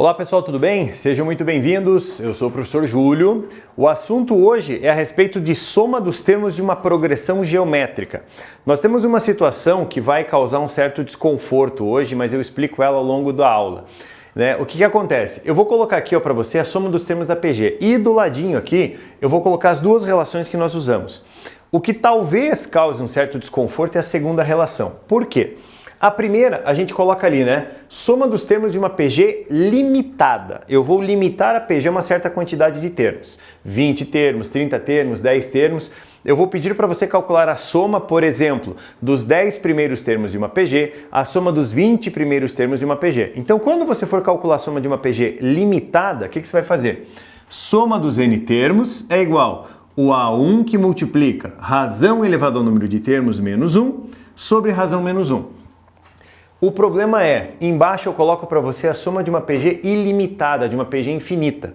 Olá pessoal, tudo bem? Sejam muito bem-vindos, eu sou o professor Júlio. O assunto hoje é a respeito de soma dos termos de uma progressão geométrica. Nós temos uma situação que vai causar um certo desconforto hoje, mas eu explico ela ao longo da aula. O que acontece? Eu vou colocar aqui para você a soma dos termos da PG e do ladinho aqui eu vou colocar as duas relações que nós usamos. O que talvez cause um certo desconforto é a segunda relação. Por quê? A primeira, a gente coloca ali, soma dos termos de uma PG limitada. Eu vou limitar a PG a uma certa quantidade de termos. 20 termos, 30 termos, 10 termos. Eu vou pedir para você calcular a soma, por exemplo, dos 10 primeiros termos de uma PG, a soma dos 20 primeiros termos de uma PG. Então, quando você for calcular a soma de uma PG limitada, o que você vai fazer? Soma dos N termos é igual o A1 que multiplica razão elevado ao número de termos menos 1 sobre razão menos 1. O problema é, embaixo eu coloco para você a soma de uma PG ilimitada, de uma PG infinita.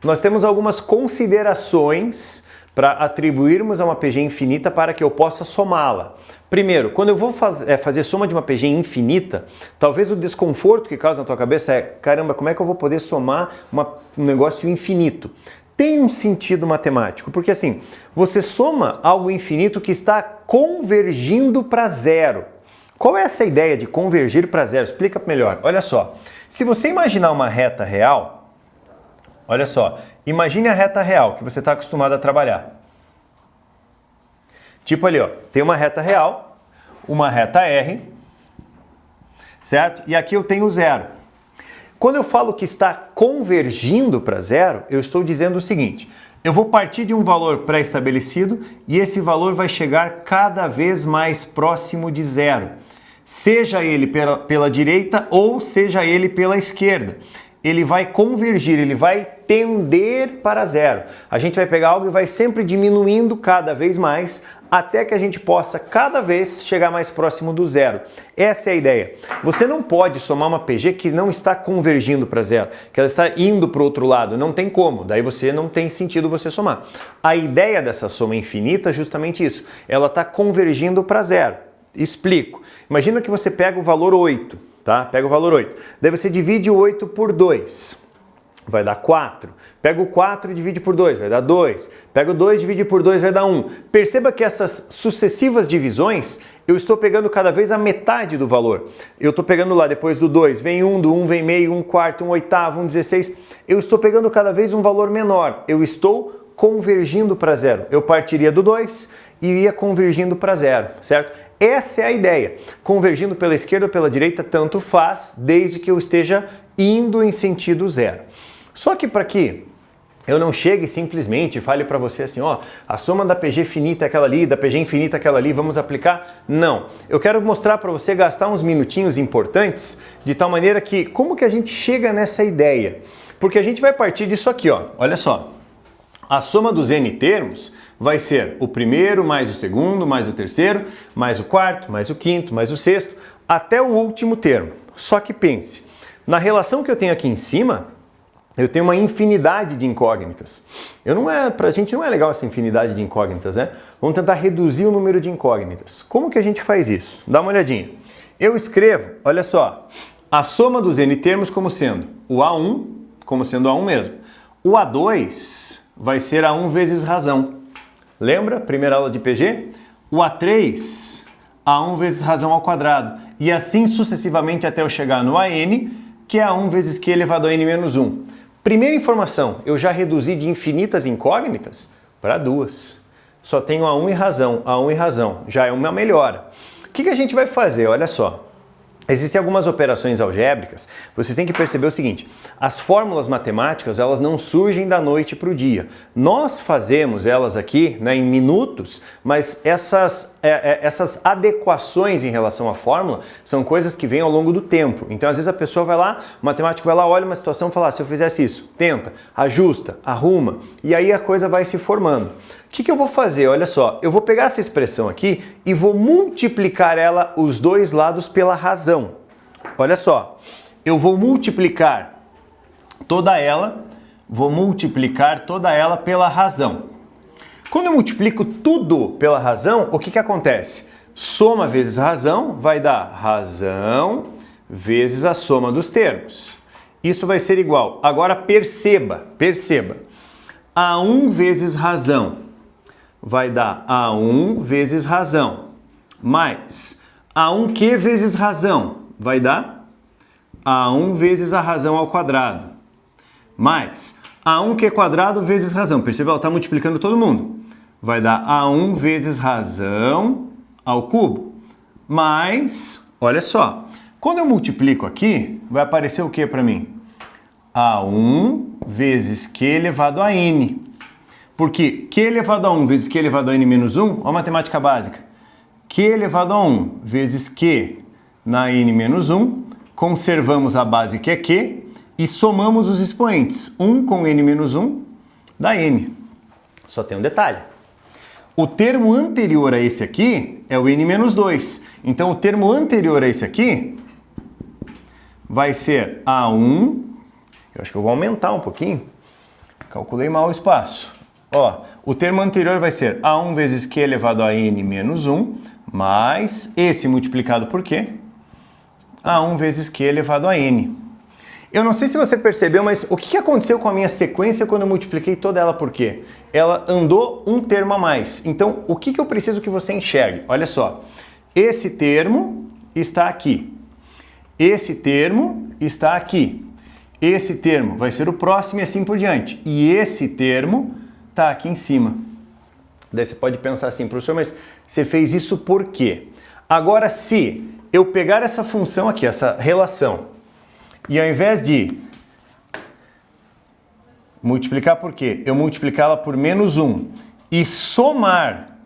Nós temos algumas considerações para atribuirmos a uma PG infinita para que eu possa somá-la. Primeiro, quando eu vou fazer soma de uma PG infinita, talvez o desconforto que causa na tua cabeça é, caramba, como é que eu vou poder somar um negócio infinito? Tem um sentido matemático, porque assim, você soma algo infinito que está convergindo para zero. Qual é essa ideia de convergir para zero? Explica melhor. Olha só, se você imaginar uma reta real, olha só, imagine a reta real que você está acostumado a trabalhar. Tipo ali, ó, tem uma reta real, uma reta R, certo? E aqui eu tenho zero. Quando eu falo que está convergindo para zero, eu estou dizendo o seguinte: eu vou partir de um valor pré-estabelecido e esse valor vai chegar cada vez mais próximo de zero. Seja ele pela direita ou seja ele pela esquerda. Ele vai convergir, ele vai tender para zero. A gente vai pegar algo e vai sempre diminuindo cada vez mais até que a gente possa cada vez chegar mais próximo do zero. Essa é a ideia. Você não pode somar uma PG que não está convergindo para zero, que ela está indo para o outro lado. Não tem como, daí você não tem sentido você somar. A ideia dessa soma infinita é justamente isso. Ela está convergindo para zero. Explico. Imagina que você pega o valor 8, tá? Pega o valor 8. Daí você divide o 8 por 2. Vai dar 4. Pega o 4 e divide por 2, vai dar 2. Pega o 2 e divide por 2, vai dar 1. Perceba que essas sucessivas divisões, eu estou pegando cada vez a metade do valor. Eu estou pegando lá, depois do 2, vem 1, do 1 vem meio, 1 quarto, 1 oitavo, 1 16. Eu estou pegando cada vez um valor menor. Eu estou convergindo para zero. Eu partiria do 2 e ia convergindo para zero, certo? Essa é a ideia. Convergindo pela esquerda ou pela direita, tanto faz, desde que eu esteja indo em sentido zero. Só que para que eu não chegue simplesmente e fale para você assim, ó, a soma da PG finita é aquela ali, da PG infinita é aquela ali, vamos aplicar? Não. Eu quero mostrar para você gastar uns minutinhos importantes, de tal maneira que, como que a gente chega nessa ideia? Porque a gente vai partir disso aqui, ó, olha só. A soma dos N termos vai ser o primeiro, mais o segundo, mais o terceiro, mais o quarto, mais o quinto, mais o sexto, até o último termo. Só que pense, na relação que eu tenho aqui em cima, eu tenho uma infinidade de incógnitas. Pra gente não é legal essa infinidade de incógnitas, né? Vamos tentar reduzir o número de incógnitas. Como que a gente faz isso? Dá uma olhadinha. Eu escrevo, olha só, a soma dos N termos como sendo o A1, como sendo A1 mesmo. O A2 vai ser A1 vezes razão. Lembra? Primeira aula de PG? O A3, A1 vezes razão ao quadrado. E assim sucessivamente até eu chegar no AN, que é A1 vezes Q elevado a N menos 1. Primeira informação, eu já reduzi de infinitas incógnitas para 2. Só tenho A1 e razão, A1 e razão. Já é uma melhora. O que a gente vai fazer? Olha só. Existem algumas operações algébricas, vocês têm que perceber o seguinte, as fórmulas matemáticas elas não surgem da noite para o dia. Nós fazemos elas aqui em minutos, mas essas adequações em relação à fórmula são coisas que vêm ao longo do tempo. Então às vezes a pessoa vai lá, o matemático vai lá, olha uma situação e fala, se eu fizesse isso, tenta, ajusta, arruma, e aí a coisa vai se formando. O que eu vou fazer? Olha só, eu vou pegar essa expressão aqui e vou multiplicar ela, os dois lados, pela razão. Olha só, eu vou multiplicar toda ela pela razão. Quando eu multiplico tudo pela razão, o que acontece? Soma vezes razão vai dar razão vezes a soma dos termos. Isso vai ser igual. Agora perceba. A1 vezes razão vai dar A1 vezes razão. Mais A1Q vezes razão vai dar A1 vezes a razão ao quadrado. Mais A1Q quadrado vezes razão. Perceba, ela está multiplicando todo mundo. Vai dar A1 vezes razão ao cubo. Mais, olha só, quando eu multiplico aqui, vai aparecer o que para mim? A1 vezes Q elevado a N. Porque Q elevado a 1 vezes Q elevado a N menos 1, olha a matemática básica. Q elevado a 1 vezes Q na N menos 1, conservamos a base que é Q e somamos os expoentes. 1 com N menos 1 dá N. Só tem um detalhe. O termo anterior a esse aqui é o N menos 2. Então, o termo anterior a esse aqui vai ser A1. Eu acho que eu vou aumentar um pouquinho. Calculei mal o espaço. Ó, o termo anterior vai ser A1 vezes Q elevado a N menos 1, mais esse multiplicado por Q, A1 vezes Q elevado a N. Eu não sei se você percebeu, mas o que aconteceu com a minha sequência quando eu multipliquei toda ela por Q? Ela andou um termo a mais. Então, o que eu preciso que você enxergue? Olha só, esse termo está aqui. Esse termo está aqui. Esse termo vai ser o próximo e assim por diante. E esse termo está aqui em cima. Daí você pode pensar assim, professor, mas você fez isso por quê? Agora, se eu pegar essa função aqui, essa relação, e ao invés de multiplicar por quê? Eu multiplicá-la por menos 1 e somar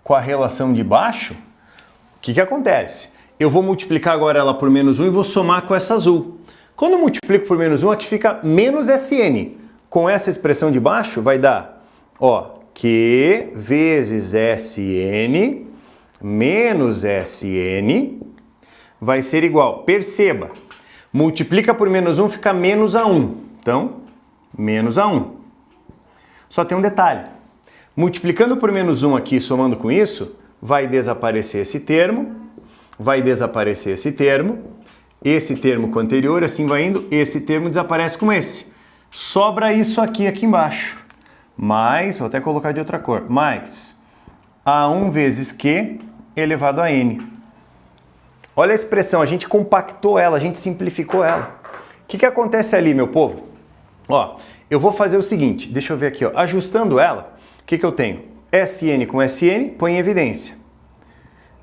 com a relação de baixo, o que acontece? Eu vou multiplicar agora ela por menos 1 e vou somar com essa azul. Quando eu multiplico por menos 1, aqui fica menos Sn. Com essa expressão de baixo vai dar, ó, Q vezes Sn menos Sn vai ser igual. Perceba, multiplica por menos 1 fica menos A1. Então, menos A1. Só tem um detalhe. Multiplicando por menos 1 aqui, somando com isso, vai desaparecer esse termo, vai desaparecer esse termo com o anterior, assim vai indo, esse termo desaparece com esse. Sobra isso aqui embaixo. Mais, vou até colocar de outra cor, mais A1 vezes Q elevado a N. Olha a expressão, a gente compactou ela, a gente simplificou ela. O que acontece ali, meu povo? Ó, eu vou fazer o seguinte, deixa eu ver aqui, ó, ajustando ela, o que eu tenho? Sn com Sn, põe em evidência.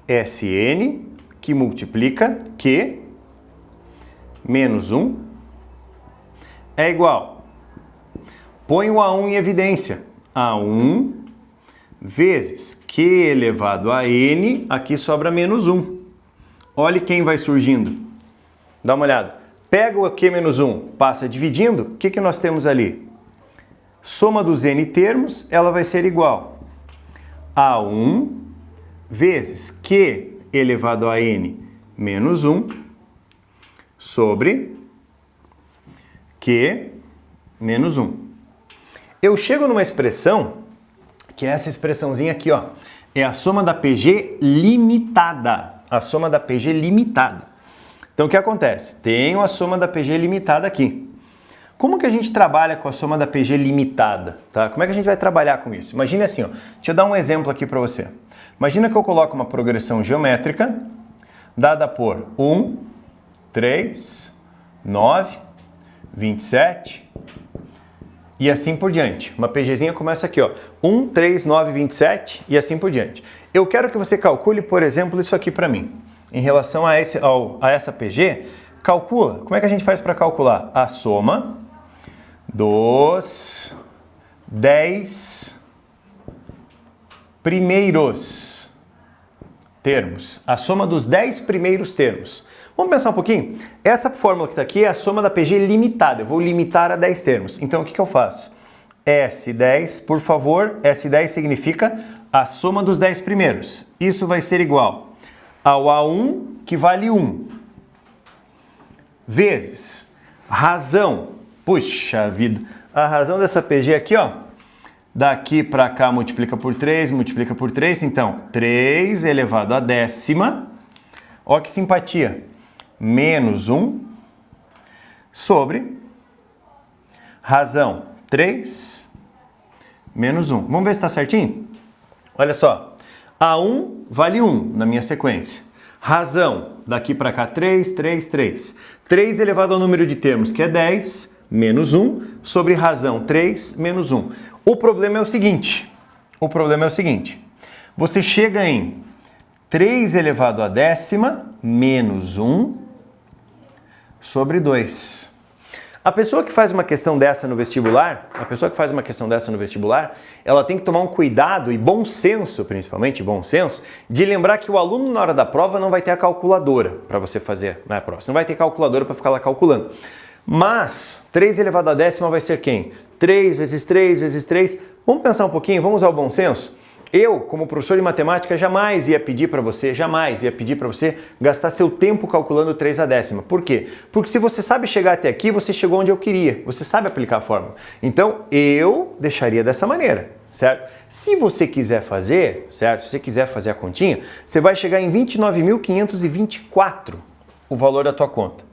Sn que multiplica Q menos 1 é igual. Põe o A1 em evidência. A1 vezes Q elevado a N, aqui sobra menos 1. Olhe quem vai surgindo. Dá uma olhada. Pega o Q menos 1, passa dividindo, o que nós temos ali? Soma dos N termos, ela vai ser igual a 1 vezes Q elevado a N menos 1 sobre Q menos 1. Eu chego numa expressão, que é essa expressãozinha aqui, ó. É a soma da PG limitada. A soma da PG limitada. Então, o que acontece? Tenho a soma da PG limitada aqui. Como que a gente trabalha com a soma da PG limitada? Tá? Como é que a gente vai trabalhar com isso? Imagine assim, ó. Deixa eu dar um exemplo aqui para você. Imagina que eu coloco uma progressão geométrica dada por 1, 3, 9, 27 e assim por diante. Uma PGzinha começa aqui, ó. 1, 3, 9, 27 e assim por diante. Eu quero que você calcule, por exemplo, isso aqui para mim. Em relação a essa PG, calcula. Como é que a gente faz para calcular? A soma dos 10 primeiros termos. A soma dos 10 primeiros termos. Vamos pensar um pouquinho? Essa fórmula que está aqui é a soma da PG limitada. Eu vou limitar a 10 termos. Então, o que eu faço? S10, por favor, S10 significa a soma dos 10 primeiros. Isso vai ser igual ao A1, que vale 1, vezes razão. Puxa vida, a razão dessa PG aqui, ó, daqui para cá multiplica por 3, então 3 elevado a décima, ó que simpatia, menos 1, sobre razão 3 menos 1. Vamos ver se está certinho? Olha só, A1 vale 1 na minha sequência. Razão, daqui para cá, 3, 3, 3. 3 elevado ao número de termos, que é 10, menos 1, sobre razão 3 menos 1. O problema é o seguinte, você chega em 3 elevado à décima menos 1 sobre 2. A pessoa que faz uma questão dessa no vestibular, ela tem que tomar um cuidado e bom senso, principalmente bom senso, de lembrar que o aluno na hora da prova não vai ter a calculadora para você fazer na prova. Você não vai ter calculadora para ficar lá calculando. Mas 3 elevado à décima vai ser quem? 3 vezes 3 vezes 3. Vamos pensar um pouquinho, vamos usar o bom senso? Eu, como professor de matemática, jamais ia pedir para você gastar seu tempo calculando 3 à décima. Por quê? Porque se você sabe chegar até aqui, você chegou onde eu queria. Você sabe aplicar a fórmula. Então, eu deixaria dessa maneira, certo? Se você quiser fazer, certo? Se você quiser fazer a continha, você vai chegar em 29.524, o valor da tua conta.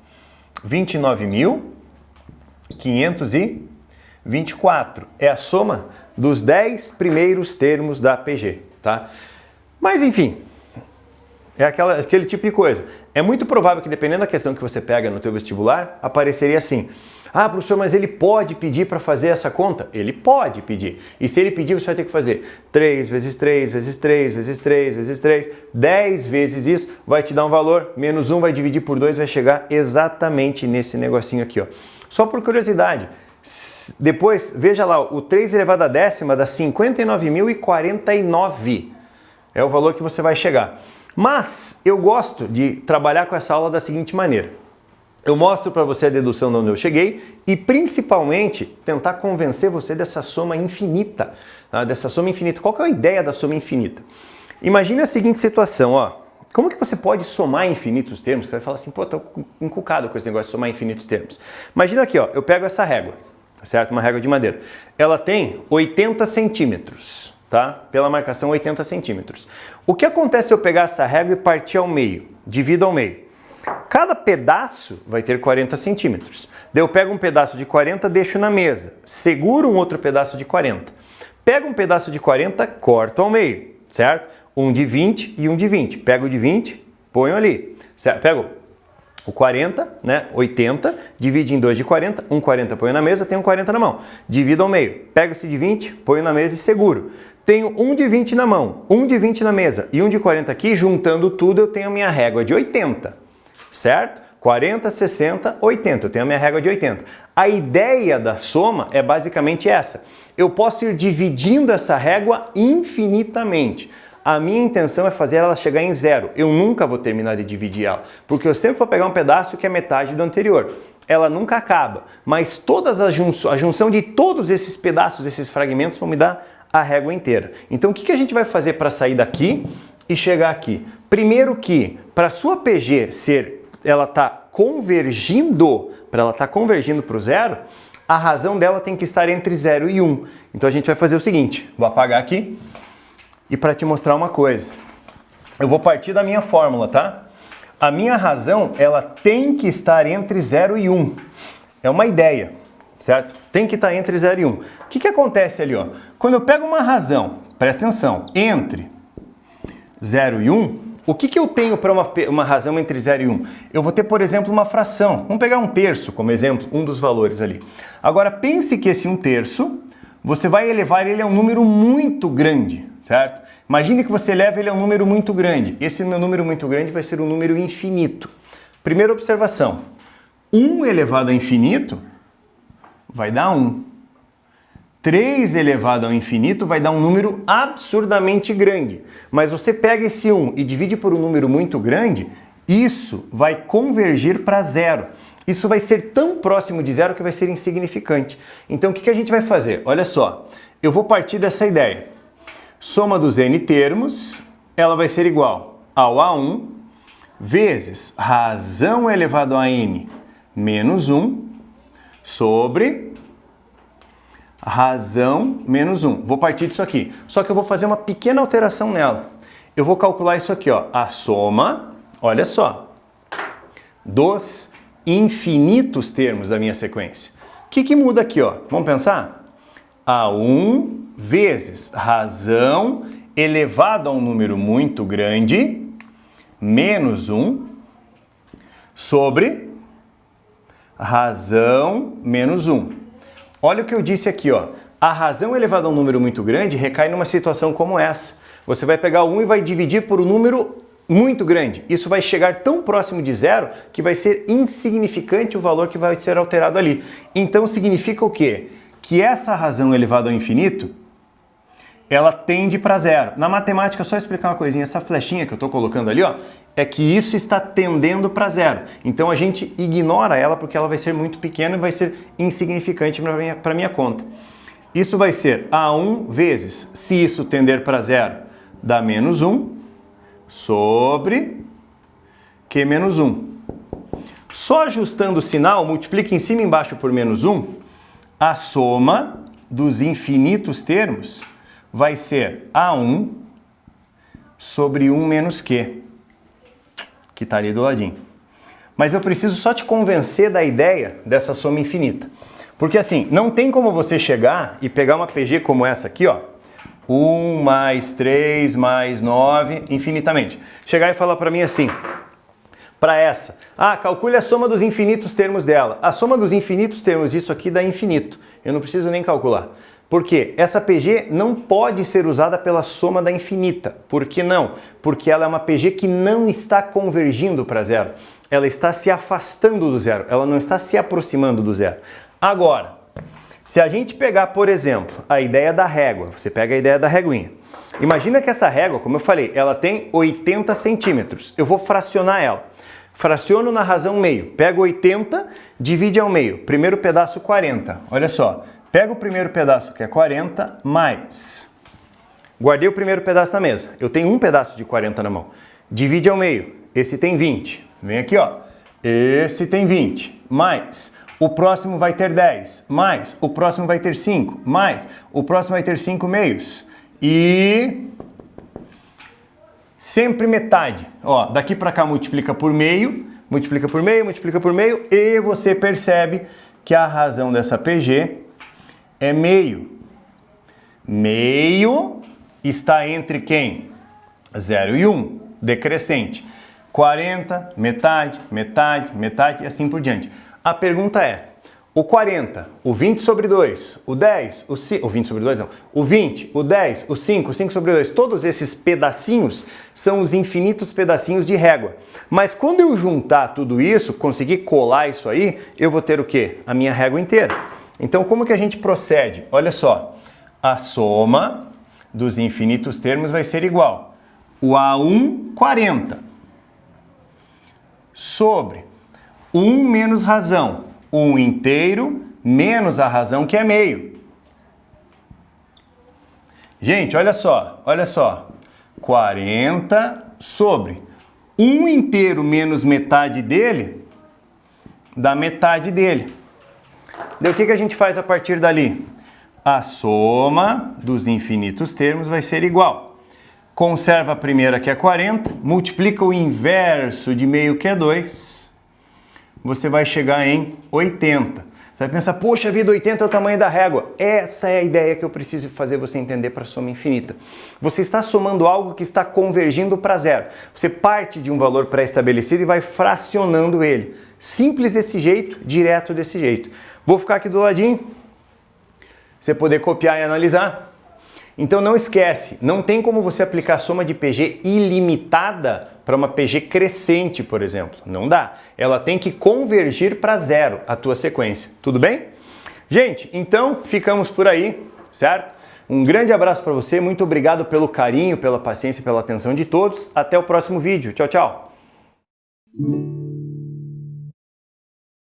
29.524 é a soma dos 10 primeiros termos da PG, tá? Mas enfim, é aquele tipo de coisa. É muito provável que dependendo da questão que você pega no teu vestibular, apareceria assim: ah, professor, mas ele pode pedir para fazer essa conta? Ele pode pedir. E se ele pedir, você vai ter que fazer 3 vezes 3 vezes 3 vezes 3 vezes 3, 10 vezes isso, vai te dar um valor, menos 1 vai dividir por 2, vai chegar exatamente nesse negocinho aqui, ó. Só por curiosidade, depois, veja lá, o 3 elevado à décima dá 59.049. É o valor que você vai chegar. Mas eu gosto de trabalhar com essa aula da seguinte maneira. Eu mostro para você a dedução de onde eu cheguei e, principalmente, tentar convencer você dessa soma infinita. Tá? Qual que é a ideia da soma infinita? Imagine a seguinte situação, ó. Como que você pode somar infinitos termos? Você vai falar assim, pô, tô encucado com esse negócio de somar infinitos termos. Imagina aqui, ó, eu pego essa régua, certo? Uma régua de madeira. Ela tem 80 centímetros, tá? Pela marcação 80 centímetros. O que acontece se eu pegar essa régua e partir ao meio? Divido ao meio. Cada pedaço vai ter 40 centímetros. Daí eu pego um pedaço de 40, deixo na mesa. Seguro um outro pedaço de 40. Pego um pedaço de 40, corto ao meio, certo? Um de 20 e um de 20. Pego o de 20, ponho ali. Certo? Pego o 40, né? 80, divide em 2 de 40. Um 40 ponho na mesa, tenho um 40 na mão. Divido ao meio. Pego esse de 20, ponho na mesa e seguro. Tenho um de 20 na mão, um de 20 na mesa e um de 40 aqui. Juntando tudo, eu tenho a minha régua de 80. Certo? 40, 60, 80. Eu tenho a minha régua de 80. A ideia da soma é basicamente essa. Eu posso ir dividindo essa régua infinitamente. A minha intenção é fazer ela chegar em 0. Eu nunca vou terminar de dividir ela, porque eu sempre vou pegar um pedaço que é metade do anterior. Ela nunca acaba, mas a junção de todos esses pedaços, esses fragmentos, vão me dar a régua inteira. Então, o que a gente vai fazer para sair daqui e chegar aqui? Primeiro que, para a sua PG ela tá convergindo, para ela estar convergindo para o 0, a razão dela tem que estar entre 0 e 1. Então, a gente vai fazer o seguinte, vou apagar aqui. E para te mostrar uma coisa, eu vou partir da minha fórmula, tá? A minha razão, ela tem que estar entre 0 e 1. É uma ideia, certo? Tem que estar entre 0 e 1. O que acontece ali, ó? Quando eu pego uma razão, presta atenção, entre 0 e 1, o que eu tenho para uma razão entre 0 e 1? Eu vou ter, por exemplo, uma fração. Vamos pegar 1/3 como exemplo, um dos valores ali. Agora, pense que esse 1/3, você vai elevar ele a um número muito grande. Certo? Imagine que você leva ele a um número muito grande. Esse meu número muito grande vai ser um número infinito. Primeira observação. 1 elevado ao infinito vai dar 1. 3 elevado ao infinito vai dar um número absurdamente grande. Mas você pega esse 1 e divide por um número muito grande, isso vai convergir para 0. Isso vai ser tão próximo de 0 que vai ser insignificante. Então o que a gente vai fazer? Olha só, eu vou partir dessa ideia. Soma dos n termos, ela vai ser igual ao A1 vezes razão elevado a n menos 1 sobre razão menos 1. Vou partir disso aqui, só que eu vou fazer uma pequena alteração nela. Eu vou calcular isso aqui, ó, a soma, olha só, dos infinitos termos da minha sequência. O que muda aqui, ó? Vamos pensar? A1 vezes razão elevado a um número muito grande, menos 1, sobre razão menos 1. Olha o que eu disse aqui, ó. A razão elevada a um número muito grande recai numa situação como essa. Você vai pegar o 1 e vai dividir por um número muito grande. Isso vai chegar tão próximo de zero que vai ser insignificante o valor que vai ser alterado ali. Então significa o quê? Que essa razão elevada ao infinito, ela tende para zero. Na matemática, só explicar uma coisinha, essa flechinha que eu estou colocando ali, ó, é que isso está tendendo para zero. Então a gente ignora ela porque ela vai ser muito pequena e vai ser insignificante para minha conta. Isso vai ser A1 vezes, se isso tender para zero, dá menos 1, sobre Q menos 1. Só ajustando o sinal, multiplica em cima e embaixo por menos 1, a soma dos infinitos termos vai ser A1 sobre 1 menos Q, que está ali do ladinho. Mas eu preciso só te convencer da ideia dessa soma infinita. Porque assim, não tem como você chegar e pegar uma PG como essa aqui, ó, 1 mais 3 mais 9, infinitamente. Chegar e falar para mim assim, para essa, calcule a soma dos infinitos termos dela. A soma dos infinitos termos disso aqui dá infinito. Eu não preciso nem calcular. Por quê? Essa PG não pode ser usada pela soma da infinita. Por que não? Porque ela é uma PG que não está convergindo para zero. Ela está se afastando do zero. Ela não está se aproximando do zero. Agora, se a gente pegar, por exemplo, a ideia da régua, você pega a ideia da réguinha. Imagina que essa régua, como eu falei, ela tem 80 centímetros. Eu vou fracionar ela. Fraciono na razão meio. Pego 80, divide ao meio. Primeiro pedaço 40. Olha só. Pego o primeiro pedaço, que é 40, mais. Guardei o primeiro pedaço na mesa. Eu tenho um pedaço de 40 na mão. Divide ao meio. Esse tem 20. Vem aqui, ó. Esse tem 20. Mais. O próximo vai ter 10. Mais. O próximo vai ter 5. Mais. O próximo vai ter 5 meios. E... sempre metade. Ó, daqui para cá multiplica por meio. Multiplica por meio, multiplica por meio. E você percebe que a razão dessa PG... é meio. Meio está entre quem? 0 e 1, decrescente. 40, metade, metade, metade e assim por diante. A pergunta é, o 40, o 20 sobre 2, o 10, o 5, o 20 sobre 2 não, o 20, o 10, o 5, o 5 sobre 2, todos esses pedacinhos são os infinitos pedacinhos de régua. Mas quando eu juntar tudo isso, conseguir colar isso aí, eu vou ter o quê? A minha régua inteira. Então, como que a gente procede? Olha só, a soma dos infinitos termos vai ser igual o A1, 40, sobre 1 menos razão, 1 inteiro, menos a razão que é meio. Gente, olha só, 40 sobre 1 inteiro menos metade dele, dá metade dele. Daí o que a gente faz a partir dali? A soma dos infinitos termos vai ser igual. Conserva a primeira, que é 40, multiplica o inverso de meio, que é 2. Você vai chegar em 80. Você vai pensar, poxa vida, 80 é o tamanho da régua. Essa é a ideia que eu preciso fazer você entender para a soma infinita. Você está somando algo que está convergindo para zero. Você parte de um valor pré-estabelecido e vai fracionando ele. Simples desse jeito, direto desse jeito. Vou ficar aqui do ladinho, você poder copiar e analisar. Então não esquece, não tem como você aplicar a soma de PG ilimitada para uma PG crescente, por exemplo. Não dá. Ela tem que convergir para zero a tua sequência. Tudo bem? Gente, então ficamos por aí, certo? Um grande abraço para você, muito obrigado pelo carinho, pela paciência, pela atenção de todos. Até o próximo vídeo. Tchau, tchau.